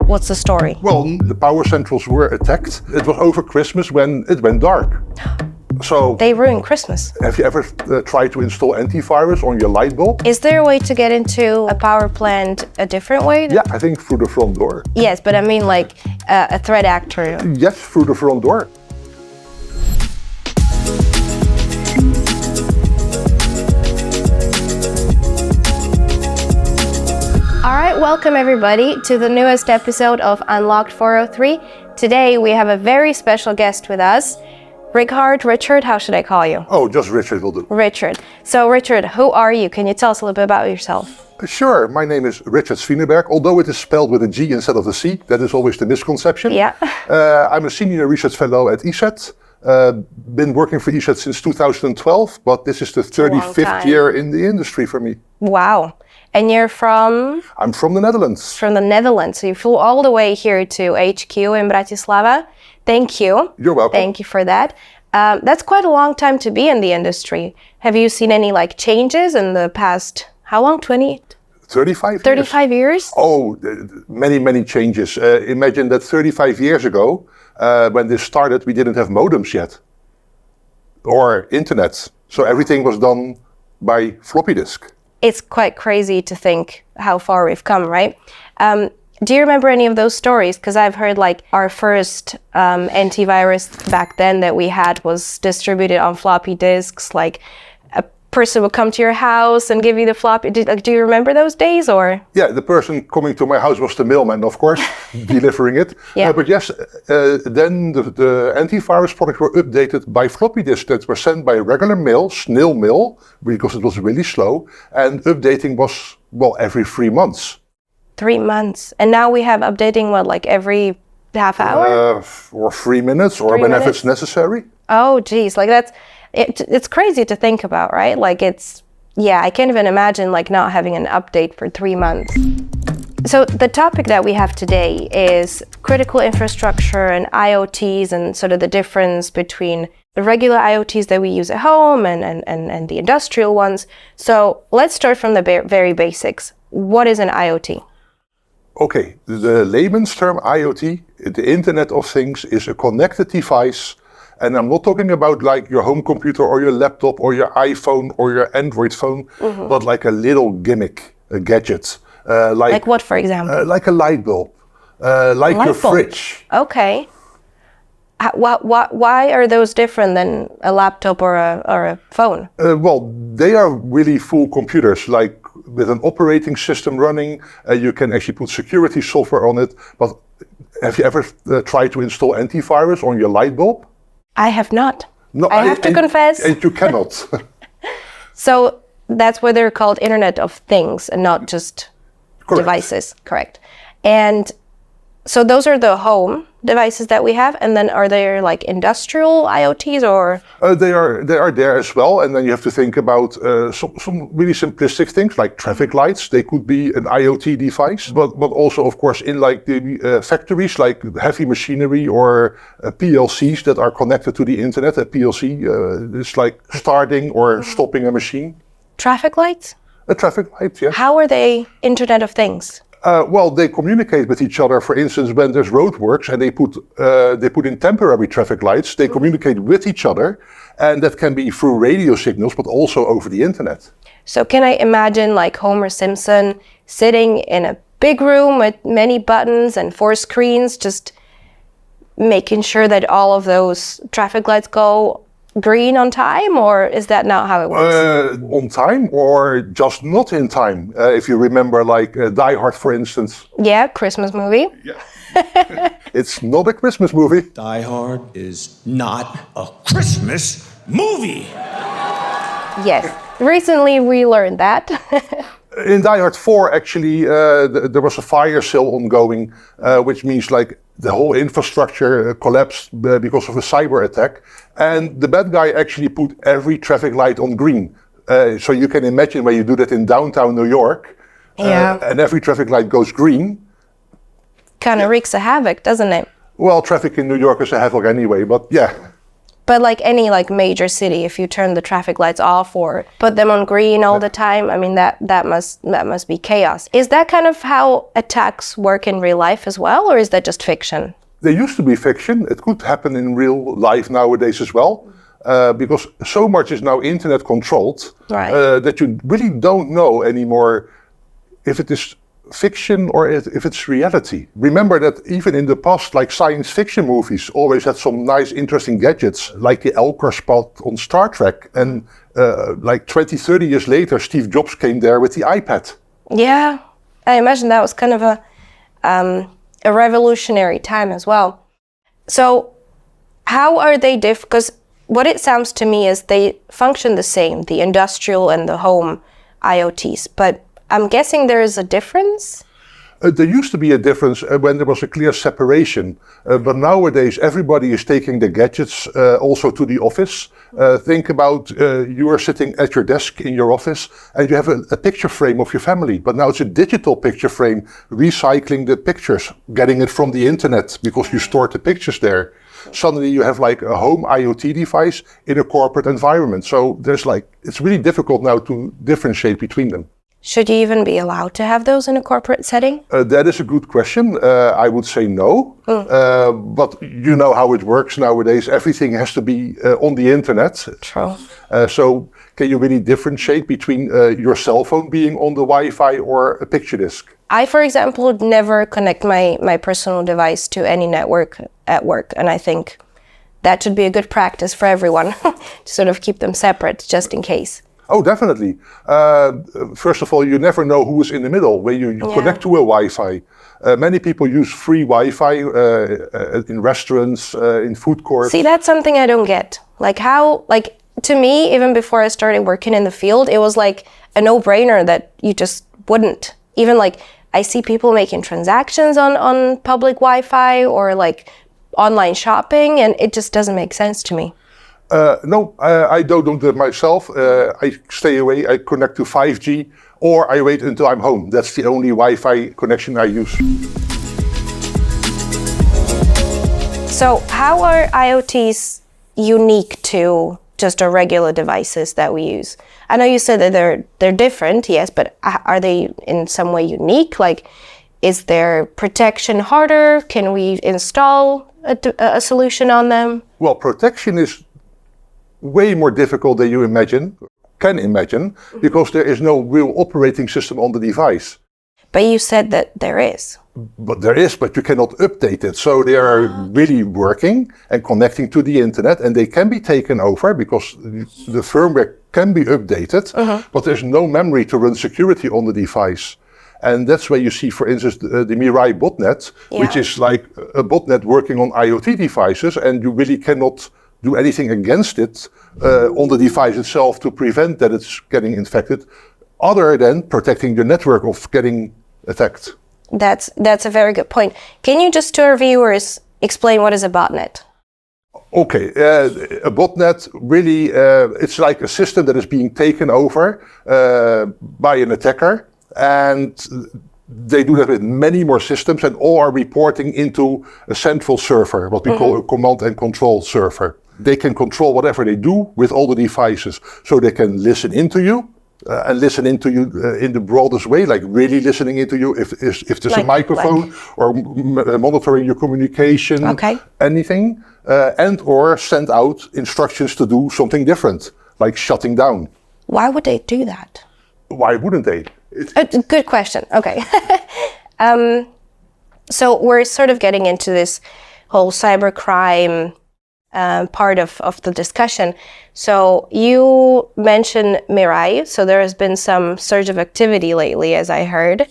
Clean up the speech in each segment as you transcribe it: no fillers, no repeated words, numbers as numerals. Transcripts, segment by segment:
What's the story? Well, the power centrals were attacked. It was over Christmas when it went dark. So They ruined Christmas. have you ever tried to install antivirus on your light bulb? Is there a way to get into a power plant a different way? Yeah, I think through the front door. Yes, but I mean like a threat actor. Yes, through the front door. All right, welcome everybody to the newest episode of Unlocked 403. Today we have a very special guest with us. Richard, how should I call you? Oh, just Richard will do. Richard. So Richard, who are you? Can you tell us a little bit about yourself? Sure, my name is Richard Svineberg, although it is spelled with a G instead of a C. That is always the misconception. Yeah. I'm a senior research fellow at ESET. Been working for ESET since 2012, but this is the 35th year in the industry for me. Wow. And you're from? I'm from the Netherlands. From the Netherlands. So you flew all the way here to HQ in Bratislava. Thank you. You're welcome. Thank you for that. That's quite a long time to be in the industry. Have you seen any changes in the past, how long, 35 years? Oh, many changes. Imagine that 35 years ago, when this started, we didn't have modems yet. Or internet. So everything was done by floppy disk. It's quite crazy to think how far we've come, right? Do you remember any of those stories? Because I've heard our first antivirus back then that we had was distributed on floppy disks. Like a person would come to your house and give you the floppy. Do you remember those days or? Yeah, the person coming to my house was the mailman, of course, delivering it. Yeah. But yes, then the antivirus products were updated by floppy disks that were sent by regular mail, snail mail, because it was really slow. And updating was, every 3 months. 3 months. And now we have updating, every half hour? Or 3 minutes, or whenever it's necessary. Oh, geez. It's crazy to think about, right? I can't even imagine not having an update for 3 months. So the topic that we have today is critical infrastructure and IoTs and sort of the difference between the regular IoTs that we use at home and the industrial ones. So let's start from the very basics. What is an IoT? Okay, the layman's term IoT, the Internet of Things, is a connected device. And I'm not talking about your home computer or your laptop or your iPhone or your Android phone, but like a little gimmick, a gadget. Like what, for example? Like a light bulb, your fridge. Okay. Why are those different than a laptop or a phone? They are really full computers, with an operating system running. You can actually put security software on it. But have you ever tried to install antivirus on your light bulb? I have not. No, I have to confess. And you cannot. So that's why they're called Internet of Things and not just devices. Correct. And so those are the home devices that we have, and then are there industrial IoTs or? They are there as well, and then you have to think about some really simplistic things like traffic lights. They could be an IoT device, but also of course in the factories, heavy machinery or PLCs that are connected to the internet. A PLC is starting or stopping a machine. Traffic lights? A traffic light, yes. How are they Internet of Things? They communicate with each other. For instance, when there's roadworks and they put in temporary traffic lights, they communicate with each other, and that can be through radio signals, but also over the internet. So can I imagine Homer Simpson sitting in a big room with many buttons and 4 screens, just making sure that all of those traffic lights go green on time, or is that not how it works? On time or just not in time? If you remember Die Hard, for instance. Yeah, Christmas movie. Yeah. It's not a Christmas movie. Die Hard is not a Christmas movie. Yes, recently we learned that. In Die Hard 4, actually, there was a fire sale ongoing, which means the whole infrastructure collapsed because of a cyber attack. And the bad guy actually put every traffic light on green. So you can imagine when you do that in downtown New York, and every traffic light goes green. Kind of wreaks a havoc, doesn't it? Well, traffic in New York is a havoc anyway, but yeah. But like any like major city, if you turn the traffic lights off or put them on green all the time, I mean that must be chaos. Is that kind of how attacks work in real life as well, or is that just fiction? They used to be fiction. It could happen in real life nowadays as well, because so much is now internet controlled, Right. that you really don't know anymore if it is fiction or if it's reality. Remember that even in the past, like science fiction movies always had some nice, interesting gadgets, like the Elcor spot on Star Trek. And like 20, 30 years later, Steve Jobs came there with the iPad. Yeah, I imagine that was kind of a revolutionary time as well. So how are they different? Because what it sounds to me is they function the same, the industrial and the home IoTs, but I'm guessing there is a difference? There used to be a difference when there was a clear separation, but nowadays everybody is taking the gadgets also to the office. Think about you are sitting at your desk in your office and you have a picture frame of your family, but now it's a digital picture frame, recycling the pictures, getting it from the internet because you stored the pictures there. Suddenly you have like a home IoT device in a corporate environment. So there's like, it's really difficult now to differentiate between them. Should you even be allowed to have those in a corporate setting? That is a good question. I would say no. But you know how it works nowadays. Everything has to be on the internet. True. So can you really differentiate between your cell phone being on the Wi-Fi or a picture disk? I, for example, would never connect my personal device to any network at work. And I think that should be a good practice for everyone to sort of keep them separate just in case. Oh, definitely. First of all, you never know who is in the middle when you connect to a Wi-Fi. Many people use free Wi-Fi in restaurants, in food courts. See, that's something I don't get. Like how, like to me, even before I started working in the field, it was like a no-brainer that you just wouldn't. Even like I see people making transactions on public Wi-Fi or like online shopping, and it just doesn't make sense to me. No, I don't do that myself. I stay away, I connect to 5G, or I wait until I'm home. That's the only Wi-Fi connection I use. So how are IoTs unique to just our regular devices that we use? I know you said that they're different, yes, but are they in some way unique? Like, is their protection harder? Can we install a solution on them? Well, protection is way more difficult than you can imagine, because there is no real operating system on the device. But you said that there is. But there is, but you cannot update it. So they are really working and connecting to the internet, and they can be taken over because the firmware can be updated, but there's no memory to run security on the device. And that's where you see, for instance, the Mirai botnet, which is like a botnet working on IoT devices, and you really cannot do anything against it on the device itself to prevent that it's getting infected, other than protecting the network of getting attacked. That's a very good point. Can you just to our viewers explain what is a botnet? Okay, a botnet really, it's like a system that is being taken over by an attacker, and they do that with many more systems, and all are reporting into a central server, what we call a command and control server. They can control whatever they do with all the devices, so they can listen into you, and listen into you in the broadest way, like really listening into you if there's a microphone or monitoring your communication, anything, and or send out instructions to do something different, like shutting down. Why would they do that? Why wouldn't they? Good question. Okay. So we're sort of getting into this whole cybercrime part of the discussion. So you mentioned Mirai. So there has been some surge of activity lately, as I heard.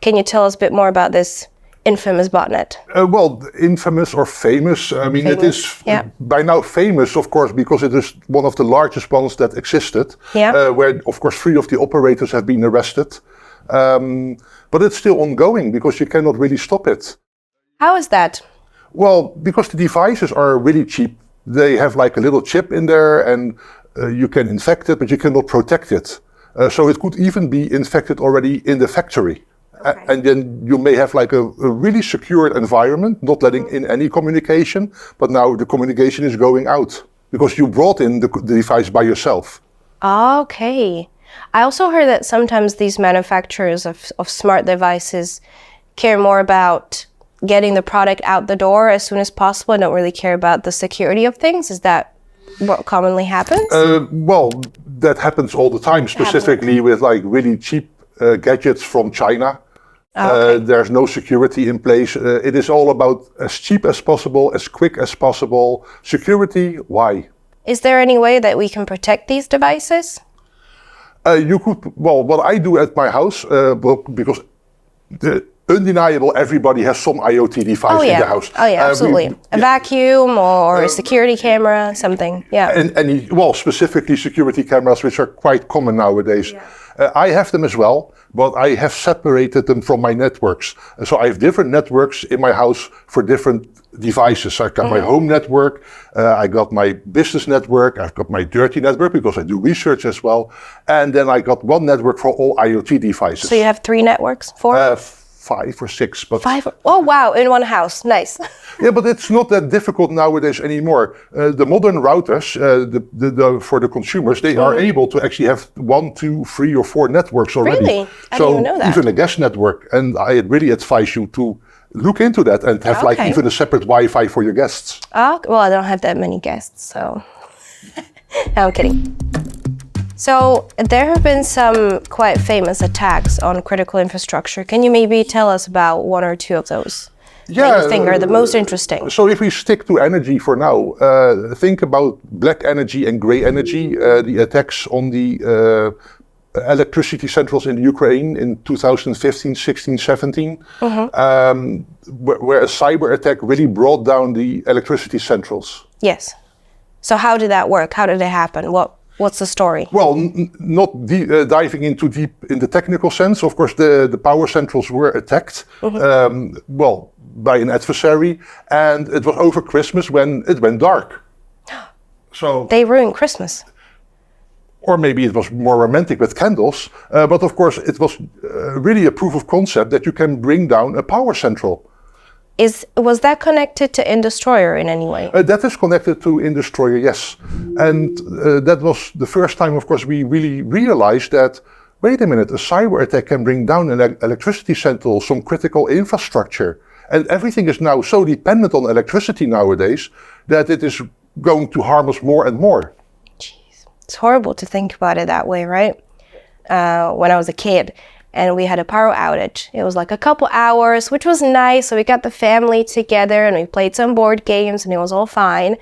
Can you tell us a bit more about this infamous botnet? Well, infamous or famous. I mean, it is by now famous, of course, because it is one of the largest ones that existed, where, of course, 3 of the operators have been arrested. But it's still ongoing because you cannot really stop it. How is that? Well, because the devices are really cheap. They have like a little chip in there, and you can infect it, but you cannot protect it. So it could even be infected already in the factory. And then you may have like a really secured environment, not letting in any communication, but now the communication is going out because you brought in the device by yourself. Okay. I also heard that sometimes these manufacturers of smart devices care more about getting the product out the door as soon as possible and don't really care about the security of things. Is that what commonly happens? Well, that happens all the time, specifically with like really cheap gadgets from China. There's no security in place. It is all about as cheap as possible, as quick as possible. Security, why? Is there any way that we can protect these devices? You could, well, what I do at my house, because the undeniable, everybody has some IoT device in the house. Oh yeah, absolutely. A vacuum or a security camera, something, yeah. And well, specifically security cameras, which are quite common nowadays. I have them as well, but I have separated them from my networks. So I have different networks in my house for different devices. I got my home network, I got my business network, I've got my dirty network because I do research as well. And then I got one network for all IoT devices. So you have 3 networks? 4? 5 or 6. But 5? Oh wow, in one house, nice. Yeah, but it's not that difficult nowadays anymore. The modern routers, for the consumers, they are able to actually have 1, 2, 3 or 4 networks already. Really? I didn't even know that. Even a guest network. And I really advise you to look into that and have like even a separate Wi-Fi for your guests. Oh, well, I don't have that many guests, so. No, I'm kidding. So there have been some quite famous attacks on critical infrastructure. Can you maybe tell us about 1 or 2 of those that you think are the most interesting? So if we stick to energy for now, think about black energy and gray energy, the attacks on the electricity centrals in Ukraine in 2015, 16, 17, where a cyber attack really brought down the electricity centrals. Yes. So how did that work? How did it happen? What's the story? Well, not diving into deep in the technical sense. Of course, the power centrals were attacked, well, by an adversary, and it was over Christmas when it went dark. So they ruined Christmas. Or maybe it was more romantic with candles, but of course it was really a proof of concept that you can bring down a power central. Was that connected to Indestroyer in any way? That is connected to Indestroyer, yes. And that was the first time, of course, we really realized that, wait a minute, a cyber attack can bring down an electricity central, some critical infrastructure. And everything is now so dependent on electricity nowadays that it is going to harm us more and more. Jeez. It's horrible to think about it that way, right? When I was a kid, and we had a power outage. It was like a couple hours, which was nice. So we got the family together and we played some board games and it was all fine.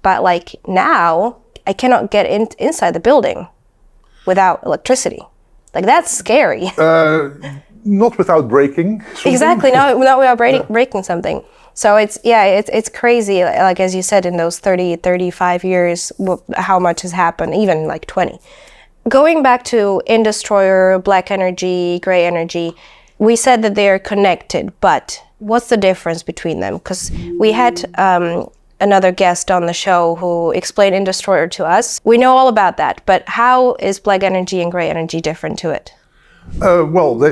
But like now, I cannot get inside the building without electricity. Like that's scary. Not without breaking something. Exactly, not without breaking something. So it's crazy. Like as you said, in those 30, 35 years, how much has happened, even like 20. Going back to Indestroyer, black energy, gray energy, we said that they are connected, but what's the difference between them? Because we had another guest on the show who explained Indestroyer to us. We know all about that, but how is black energy and gray energy different to it? Well,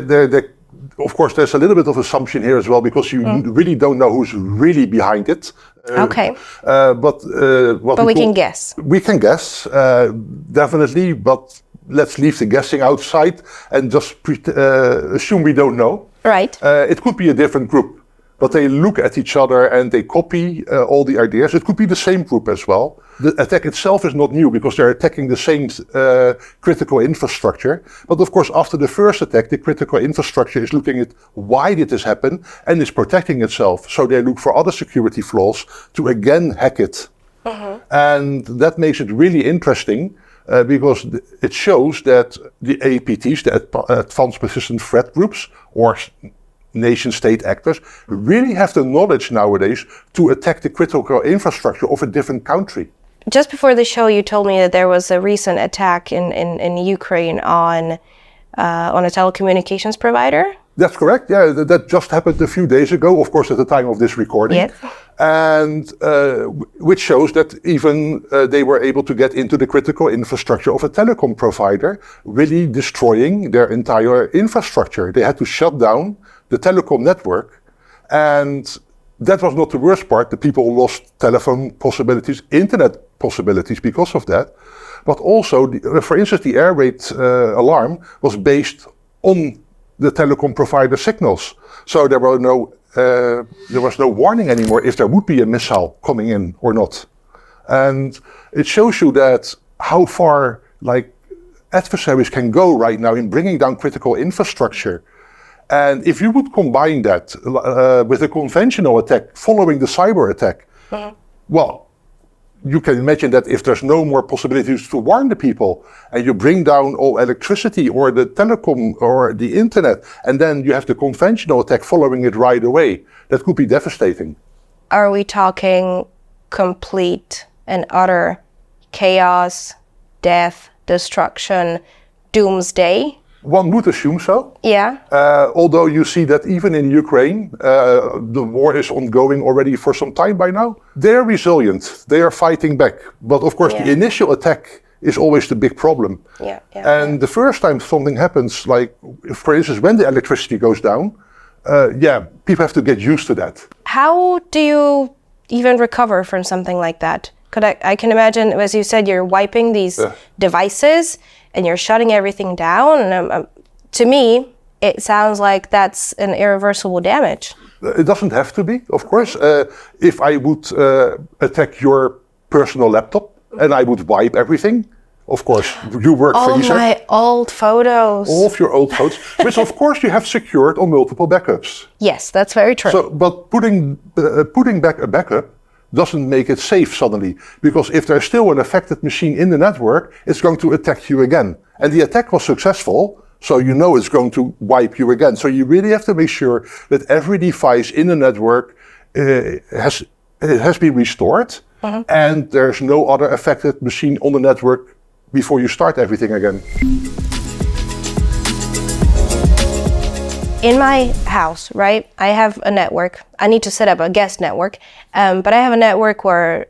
of course, there's a little bit of assumption here as well, because you really don't know who's really behind it. Okay. But we can guess. We can guess, definitely, but let's leave the guessing outside and just assume we don't know. Right. It could be a different group, but they look at each other and they copy all the ideas. It could be the same group as well. The attack itself is not new because they're attacking the same critical infrastructure. But of course, after the first attack, the critical infrastructure is looking at why did this happen and is protecting itself. So they look for other security flaws to again hack it. And that makes it really interesting because it shows that the APTs, the Advanced Persistent Threat Groups, or nation-state actors, really have the knowledge nowadays to attack the critical infrastructure of a different country. Just before the show, you told me that there was a recent attack in Ukraine on a telecommunications provider. That's correct. Yeah, that just happened a few days ago, of course, at the time of this recording. Yes. And which shows that even they were able to get into the critical infrastructure of a telecom provider, really destroying their entire infrastructure. They had to shut down the telecom network. And that was not the worst part. The people lost telephone possibilities, internet possibilities because of that. But also, for instance, the air raid alarm was based on the telecom provider signals. So there was no warning anymore if there would be a missile coming in or not. And it shows you that how far like adversaries can go right now in bringing down critical infrastructure. And if you would combine that with a conventional attack following the cyber attack, well, you can imagine that if there's no more possibilities to warn the people and you bring down all electricity or the telecom or the internet, and then you have the conventional attack following it right away, that could be devastating. Are we talking complete and utter chaos, death, destruction, doomsday? One would assume so. Yeah. Although you see that even in Ukraine, the war is ongoing already for some time by now. They're resilient. They are fighting back. But of course, the initial attack is always the big problem. Yeah. And the first time something happens, like for instance, when the electricity goes down, people have to get used to that. How do you even recover from something like that? I can imagine, as you said, you're wiping these devices and you're shutting everything down. And to me, it sounds like that's an irreversible damage. It doesn't have to be, of course. If I would attack your personal laptop and I would wipe everything, of course, you work for all my old photos. All of your old photos, which of course you have secured on multiple backups. Yes, that's very true. So, but putting back a backup doesn't make it safe suddenly, because if there's still an affected machine in the network, it's going to attack you again. And the attack was successful, so you know it's going to wipe you again. So you really have to make sure that every device in the network has been restored, and there's no other affected machine on the network before you start everything again. In my house, right, I have a network. I need to set up a guest network, but I have a network where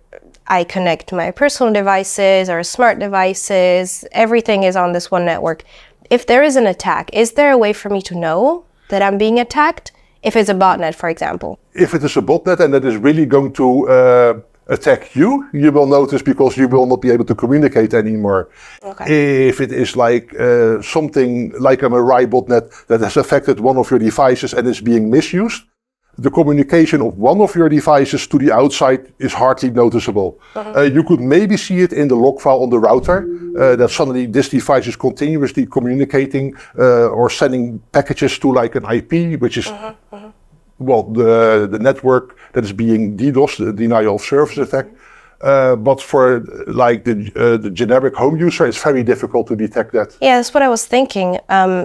I connect my personal devices or smart devices. Everything is on this one network. If there is an attack, is there a way for me to know that I'm being attacked? If it's a botnet, for example. If it is a botnet and that is really going to attack you, you will notice, because you will not be able to communicate anymore. Okay. If it is like something like a Mirai botnet that has affected one of your devices and is being misused, the communication of one of your devices to the outside is hardly noticeable. You could maybe see it in the log file on the router, that suddenly this device is continuously communicating or sending packages to like an IP, which is well, the network that is being DDoS, the denial of service attack. But for like the generic home user, it's very difficult to detect that. Yeah, that's what I was thinking.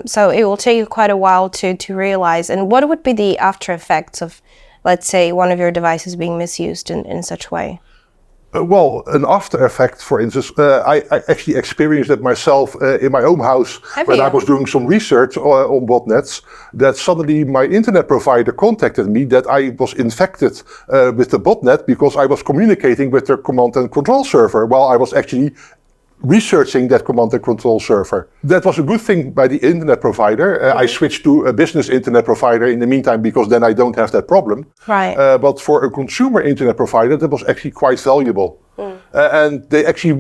So it will take you quite a while to realize. And what would be the after effects of, let's say, one of your devices being misused in such a way? Well, an after effect, for instance, I actually experienced it myself in my own house when I was doing some research on botnets, that suddenly my internet provider contacted me that I was infected with the botnet because I was communicating with their command and control server while I was actually researching that command and control server. That was a good thing by the internet provider. I switched to a business internet provider in the meantime, because then I don't have that problem. Right. But for a consumer internet provider, that was actually quite valuable. And they actually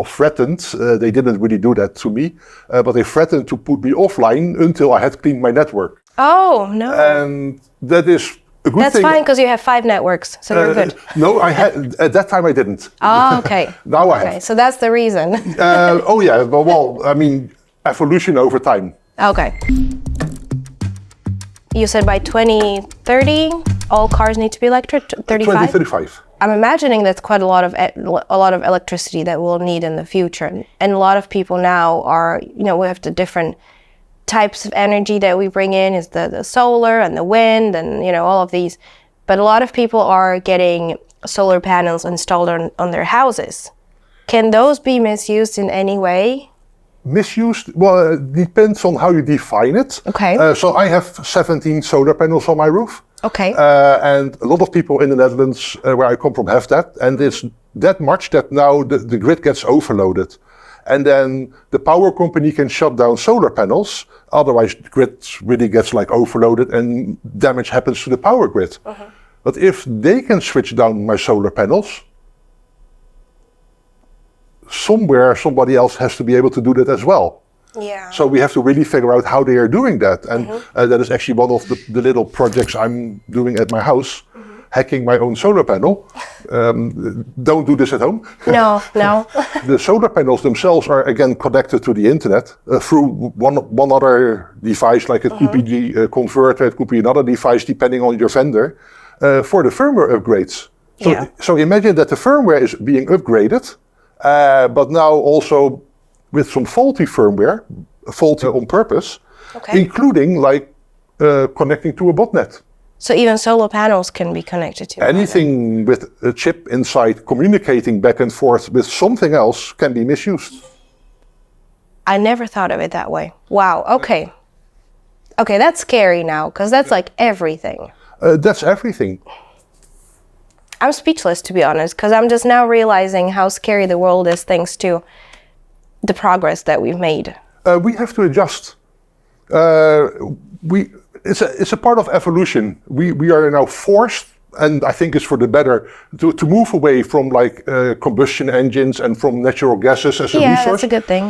threatened, they didn't really do that to me, but they threatened to put me offline until I had cleaned my network. Oh, no. And that is a good That's thing. fine, because you have 5 networks, so you're good. No, I had at that time I didn't. Oh, okay. Now I have. Okay, so that's the reason. Oh yeah, well, I mean, evolution over time. Okay. You said by 2030, all cars need to be electric. 35. 2035. I'm imagining that's quite a lot of electricity that we'll need in the future, and a lot of people now are, we have the different types of energy that we bring in, is the solar and the wind and all of these, but a lot of people are getting solar panels installed on their houses. Can those be misused in any way? Misused? Well, it depends on how you define it. Okay. So I have 17 solar panels on my roof. Okay. And a lot of people in the Netherlands, where I come from, have that. And it's that much that now the grid gets overloaded. And then the power company can shut down solar panels. Otherwise, the grid really gets like overloaded and damage happens to the power grid. But if they can switch down my solar panels, somewhere somebody else has to be able to do that as well. Yeah. So we have to really figure out how they are doing that. And that is actually one of the little projects I'm doing at my house, hacking my own solar panel. Don't do this at home. No. The solar panels themselves are again connected to the internet through one other device, like it could be the converter, it could be another device depending on your vendor, for the firmware upgrades. So imagine that the firmware is being upgraded, but now also with some faulty firmware, faulty on purpose, including like connecting to a botnet. So even solar panels can be connected to anything with a chip inside communicating back and forth with something else can be misused. I never thought of it that way. Wow. Okay. Okay, that's scary now because that's like everything. That's everything. I'm speechless, to be honest, because I'm just now realizing how scary the world is thanks to the progress that we've made. We have to adjust. It's a part of evolution. We are now forced, and I think it's for the better, to move away from like combustion engines and from natural gases as a resource. Yeah, that's a good thing,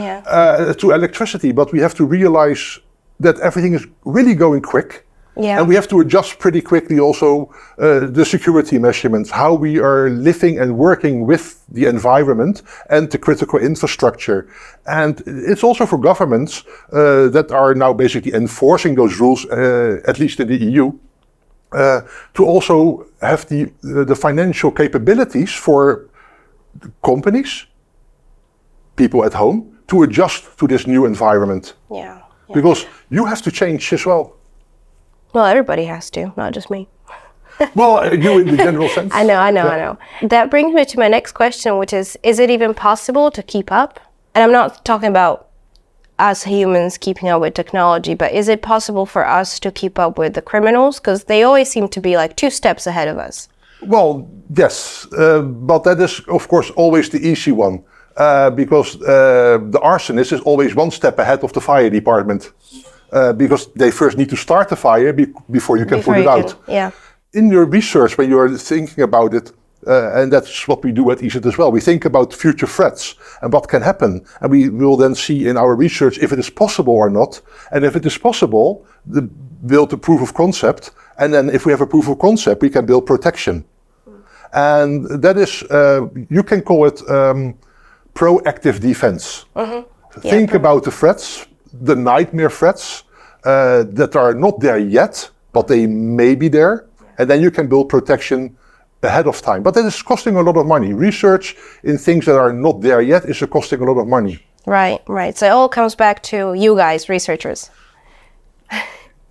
to electricity, but we have to realize that everything is really going quick. Yeah. And we have to adjust pretty quickly also the security measurements, how we are living and working with the environment and the critical infrastructure. And it's also for governments that are now basically enforcing those rules, at least in the EU, to also have the financial capabilities for companies, people at home, to adjust to this new environment. Yeah. Because you have to change as well. Well, everybody has to, not just me. Well, you in the general sense. I know. That brings me to my next question, which is it even possible to keep up? And I'm not talking about us humans keeping up with technology, but is it possible for us to keep up with the criminals? Because they always seem to be like 2 steps ahead of us. Well, yes, but that is, of course, always the easy one. Because the arsonist is always 1 step ahead of the fire department. Because they first need to start the fire before you can put it out. Yeah. In your research, when you're thinking about it, and that's what we do at ESET as well, we think about future threats and what can happen. And we will then see in our research if it is possible or not. And if it is possible, build a proof of concept. And then if we have a proof of concept, we can build protection. And that is, you can call it proactive defense. Think about the threats, the nightmare threats that are not there yet, but they may be there. And then you can build protection ahead of time. But that is costing a lot of money. Research in things that are not there yet is costing a lot of money. Right. So it all comes back to you guys, researchers.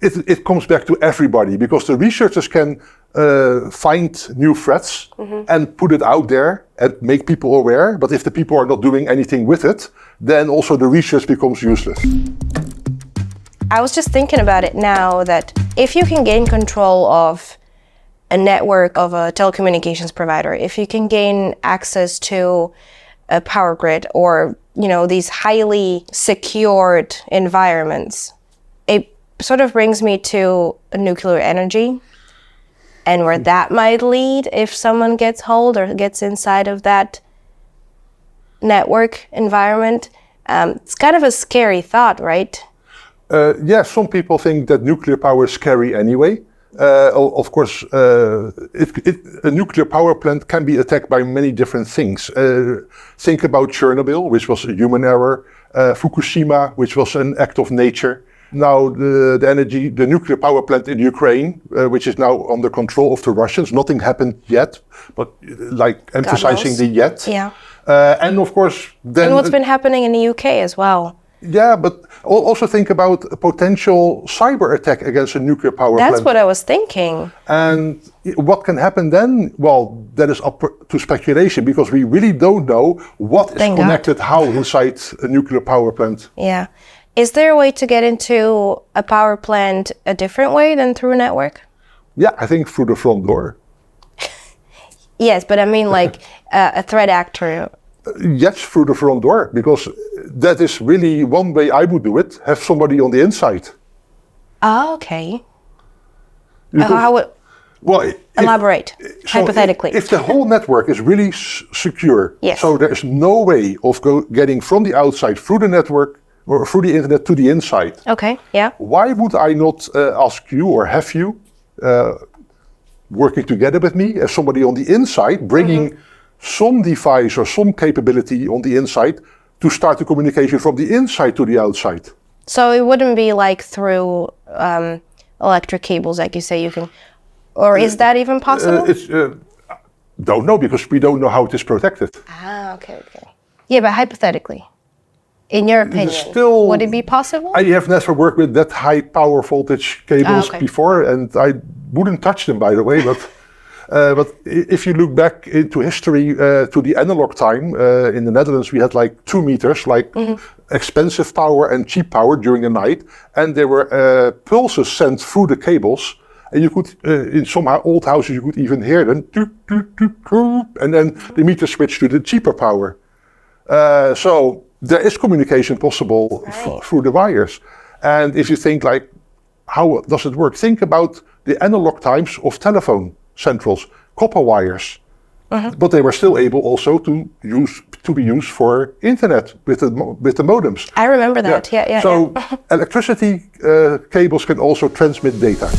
It comes back to everybody, because the researchers can find new threats and put it out there and make people aware. But if the people are not doing anything with it, then also the research becomes useless. I was just thinking about it now that if you can gain control of a network of a telecommunications provider, if you can gain access to a power grid or, these highly secured environments, it sort of brings me to nuclear energy and where that might lead if someone gets hold or gets inside of that network environment. It's kind of a scary thought, right? Some people think that nuclear power is scary anyway. Of course, a nuclear power plant can be attacked by many different things. Think about Chernobyl, which was a human error. Fukushima, which was an act of nature. Now the nuclear power plant in Ukraine, which is now under control of the Russians. Nothing happened yet, but like emphasizing the yet. Yeah. And of course, then. And what's been happening in the UK as well. Yeah, but also think about a potential cyber attack against a nuclear power That's plant. what I was thinking. And what can happen then? Well, that is up to speculation because we really don't know what is Thank God. connected how inside a nuclear power plant. Yeah. Is there a way to get into a power plant a different way than through a network? Yeah, I think through the front door. Yes, but I mean like a threat actor. Yes, through the front door, because that is really one way I would do it. Have somebody on the inside. Oh, okay. Because- How would well, if- elaborate so hypothetically? If the whole network is really secure, Yes. so there is no way of getting from the outside through the network or through the internet to the inside. Okay, yeah. Why would I not ask you or have you working together with me as somebody on the inside, bringing some device or some capability on the inside to start the communication from the inside to the outside? So it wouldn't be like through electric cables, like you say, you can, or is that even possible? Don't know because we don't know how it is protected. Ah, okay. Yeah, but hypothetically, in your opinion, still- would it be possible? I have never worked with that high power voltage cables okay. before, and I wouldn't touch them, by the way. But if you look back into history to the analog time, in the Netherlands, we had like 2 meters, like expensive power and cheap power during the night, and there were pulses sent through the cables. And you could, in some old houses, you could even hear them, toot, toot, toot, toot, and then the meter switched to the cheaper power. So there is communication possible through the wires. And if you think like, how does it work? Think about the analog times of telephone centrals, copper wires. But they were still able also to be used for internet with the modems. I remember that. Yeah. So electricity cables can also transmit data.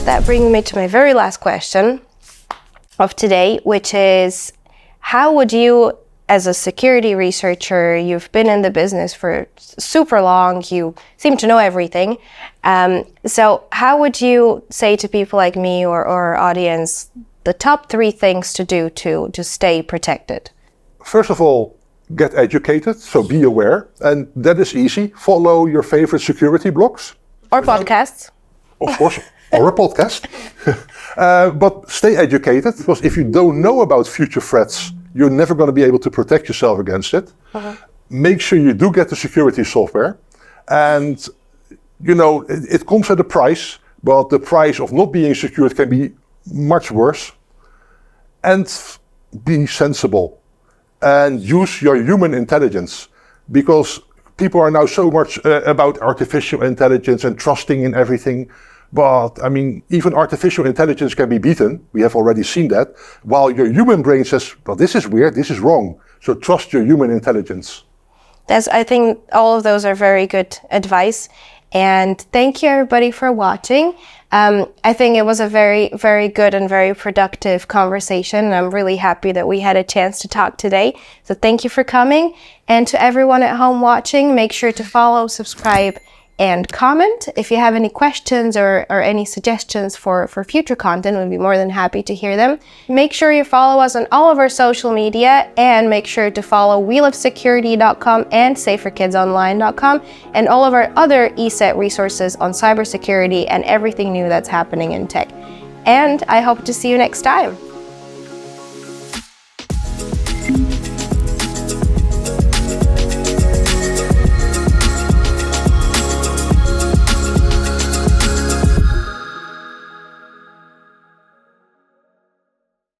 That brings me to my very last question of today, which is, how would you, as a security researcher, you've been in the business for super long, you seem to know everything. So how would you say to people like me or our audience, the top 3 things to do to stay protected? First of all, get educated, so be aware. And that is easy. Follow your favorite security blogs. Or podcasts? Of course, or a podcast. But stay educated, because if you don't know about future threats, you're never going to be able to protect yourself against it. Make sure you do get the security software. And, you know, it comes at a price, but the price of not being secured can be much worse. And be sensible and use your human intelligence, because people are now so much about artificial intelligence and trusting in everything. But I mean, even artificial intelligence can be beaten. We have already seen that. While your human brain says, well, this is weird, this is wrong. So trust your human intelligence. I think all of those are very good advice. And thank you everybody for watching. I think it was a very, very good and very productive conversation. I'm really happy that we had a chance to talk today. So thank you for coming. And to everyone at home watching, make sure to follow, subscribe, and comment. If you have any questions or any suggestions for future content, we'd be more than happy to hear them. Make sure you follow us on all of our social media, and make sure to follow WeLoveSecurity.com and SaferKidsOnline.com and all of our other ESET resources on cybersecurity and everything new that's happening in tech. And I hope to see you next time.